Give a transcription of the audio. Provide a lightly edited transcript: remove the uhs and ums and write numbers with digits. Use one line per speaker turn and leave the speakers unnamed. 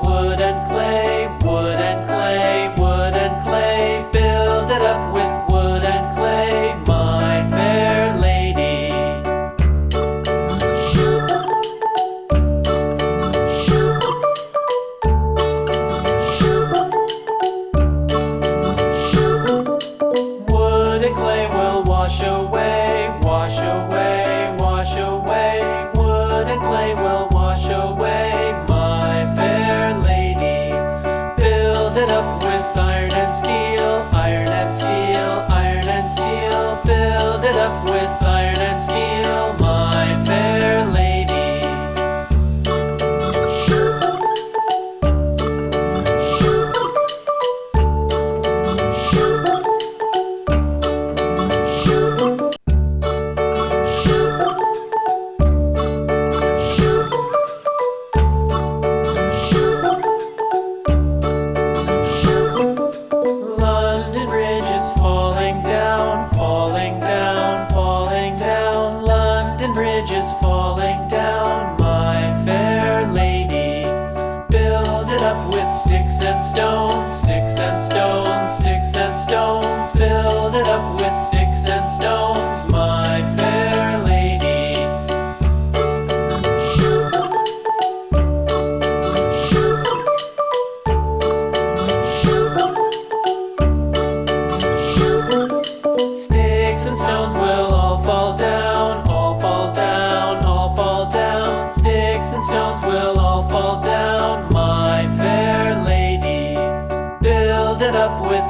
wood and clay, wood and clay, wood and clay. Build it up with wood and clay, my fair lady. Wood and clay will wash away, wash away, wash away. Wood and clay will wash away, my fair lady. Build it up with iron and steel, iron and steel, iron and steel. Build it up with iron and steel, my fair lady. London Bridge is falling down, falling down, falling down. London Bridge is falling down, my fair lady. Build it up with sticks and stones, sticks and stones, sticks and stones. Build it up with sticks and stones, my fair lady. Sticks and stones will all fall down, all fall down, all fall down. Sticks and stones will all fall down, my fair lady. Build it up with